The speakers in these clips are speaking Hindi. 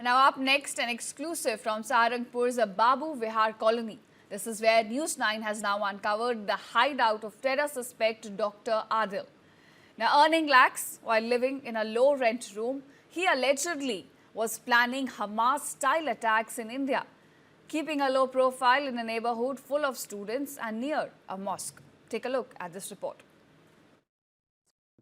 Now up next, an exclusive from Saharanpur's Babu Vihar colony. This is where News 9 has now uncovered the hideout of terror suspect Dr. Adil. Now earning lakhs while living in a low-rent room, he allegedly was planning Hamas-style attacks in India, keeping a low profile in a neighborhood full of students and near a mosque. Take a look at this report.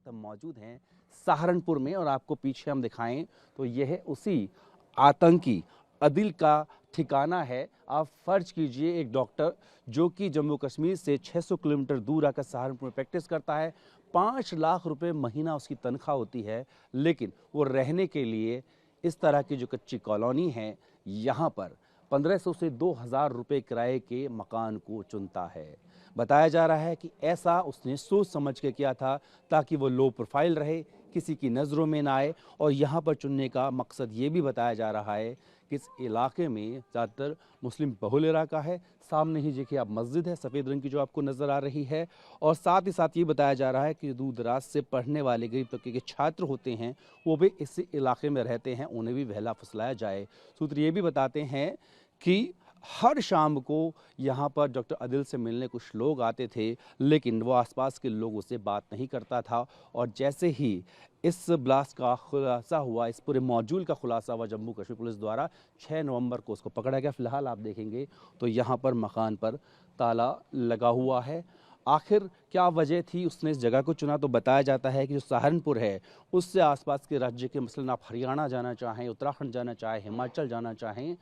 मौजूद हैं सहारनपुर में और आपको पीछे हम दिखाएं तो यह उसी आतंकी अदिल का ठिकाना है। आप फर्ज कीजिए एक डॉक्टर जो कि जम्मू कश्मीर से 600 किलोमीटर दूर आकर सहारनपुर में प्रैक्टिस करता है। 5 लाख रुपए महीना उसकी तनख्वाह होती है, लेकिन वो रहने के लिए इस तरह की जो कच्ची कॉलोनी है यहाँ पर 1500 से 2000 रुपये किराए के मकान को चुनता है। बताया जा रहा है कि ऐसा उसने सोच समझ के किया था ताकि वो लो प्रोफाइल रहे, किसी की नज़रों में ना आए। और यहाँ पर चुनने का मकसद ये भी बताया जा रहा है कि इस इलाके में ज़्यादातर मुस्लिम बहुल इलाका है। सामने ही देखिए आप मस्जिद है सफ़ेद रंग की जो आपको नज़र आ रही है। और साथ ही साथ ये बताया जा रहा है कि दूर दराज से पढ़ने वाले गरीब तबके के छात्र होते हैं वो भी इस इलाके में रहते हैं, उन्हें भी बहला फुसलाया जाए। सूत्र ये भी बताते हैं कि हर शाम को यहाँ पर डॉक्टर अदिल से मिलने कुछ लोग आते थे, लेकिन वो आसपास के लोगों से बात नहीं करता था। और जैसे ही इस ब्लास्ट का खुलासा हुआ, इस पूरे मॉड्यूल का खुलासा हुआ जम्मू कश्मीर पुलिस द्वारा, 6 नवंबर को उसको पकड़ा गया। फिलहाल आप देखेंगे तो यहाँ पर मकान पर ताला लगा हुआ है। आखिर क्या वजह थी उसने इस जगह को चुना? तो बताया जाता है कि जो सहारनपुर है उससे आसपास के राज्य के मसलन आप हरियाणा जाना चाहें, उत्तराखंड जाना चाहें, हिमाचल जाना चाहें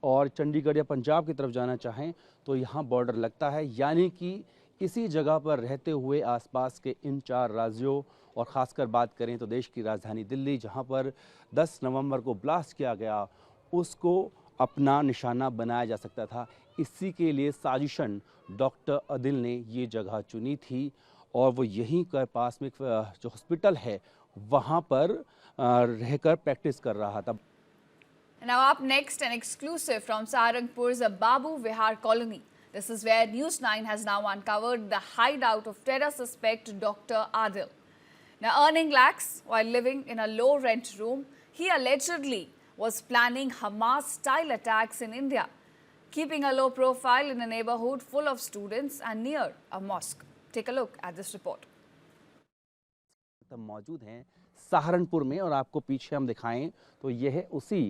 और चंडीगढ़ या पंजाब की तरफ जाना चाहें तो यहाँ बॉर्डर लगता है। यानी कि इसी जगह पर रहते हुए आसपास के इन 4 राज्यों और ख़ासकर बात करें तो देश की राजधानी दिल्ली, जहाँ पर 10 नवंबर को ब्लास्ट किया गया, उसको अपना निशाना बनाया जा सकता था। इसी के लिए साजिशन डॉक्टर अदिल ने ये जगह चुनी थी और वो यहीं के पास में जो हॉस्पिटल है वहाँ पर रहकर प्रैक्टिस कर रहा था। Now up next, an exclusive from Saharanpur's Babu Vihar colony. This is where News 9 has now uncovered the hideout of terror suspect Dr. Adil. Now earning lakhs while living in a low-rent room, he allegedly was planning Hamas-style attacks in India, keeping a low profile in a neighborhood full of students and near a mosque. Take a look at this report. मौजूद हैं सहारनपुर में और आपको पीछे हम दिखाएं तो यह उसी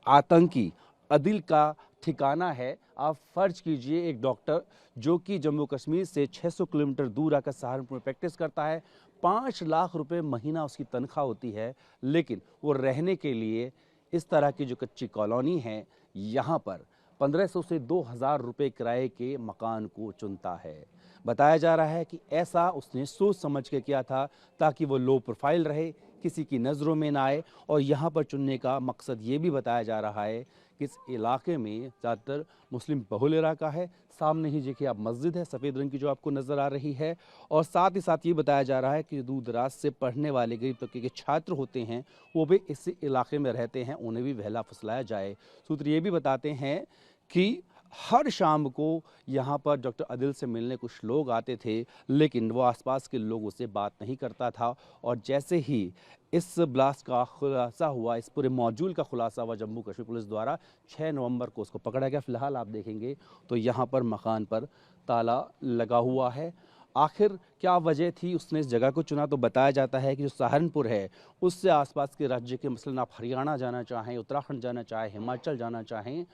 आतंकी अदिल का ठिकाना है। आप फर्ज कीजिए एक डॉक्टर जो कि जम्मू कश्मीर से 600 किलोमीटर दूर आकर सहारनपुर में प्रैक्टिस करता है। 5 लाख रुपए महीना उसकी तनख्वाह होती है, लेकिन वो रहने के लिए इस तरह की जो कच्ची कॉलोनी है यहाँ पर 1500 से 2000 रुपये किराए के मकान को चुनता है। बताया जा रहा है कि ऐसा उसने सोच समझ के किया था ताकि वो लो प्रोफाइल रहे, किसी की नज़रों में ना आए। और यहाँ पर चुनने का मकसद ये भी बताया जा रहा है कि इस इलाके में ज़्यादातर मुस्लिम बहुल इलाका है। सामने ही देखिए आप मस्जिद है सफ़ेद रंग की जो आपको नज़र आ रही है। और साथ ही साथ ये बताया जा रहा है कि दूर दराज से पढ़ने वाले गरीब तबके के छात्र होते हैं वो भी इस इलाके में रहते हैं, उन्हें भी बहला फुसलाया जाए। सूत्र ये भी बताते हैं कि हर शाम को यहाँ पर डॉक्टर अदिल से मिलने कुछ लोग आते थे, लेकिन वो आसपास के लोगों से बात नहीं करता था। और जैसे ही इस ब्लास्ट का खुलासा हुआ, इस पूरे मॉड्यूल का खुलासा हुआ जम्मू कश्मीर पुलिस द्वारा, 6 नवंबर को उसको पकड़ा गया। फिलहाल आप देखेंगे तो यहाँ पर मकान पर ताला लगा हुआ है। आखिर क्या वजह थी उसने इस जगह को चुना? तो बताया जाता है कि जो सहारनपुर है उससे आसपास के राज्य के मसलन आप हरियाणा जाना चाहें, उत्तराखंड जाना चाहें, हिमाचल जाना चाहें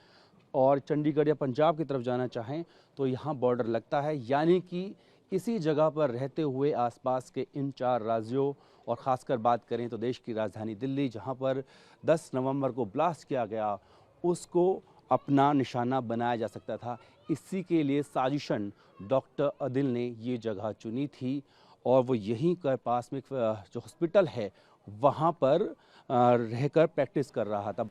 और चंडीगढ़ या पंजाब की तरफ जाना चाहें तो यहाँ बॉर्डर लगता है। यानी कि इसी जगह पर रहते हुए आसपास के इन 4 राज्यों और ख़ासकर बात करें तो देश की राजधानी दिल्ली, जहाँ पर 10 नवंबर को ब्लास्ट किया गया, उसको अपना निशाना बनाया जा सकता था। इसी के लिए साजिशन डॉक्टर अदिल ने ये जगह चुनी थी और वो यहीं के पास में जो हॉस्पिटल है वहाँ पर रहकर प्रैक्टिस कर रहा था।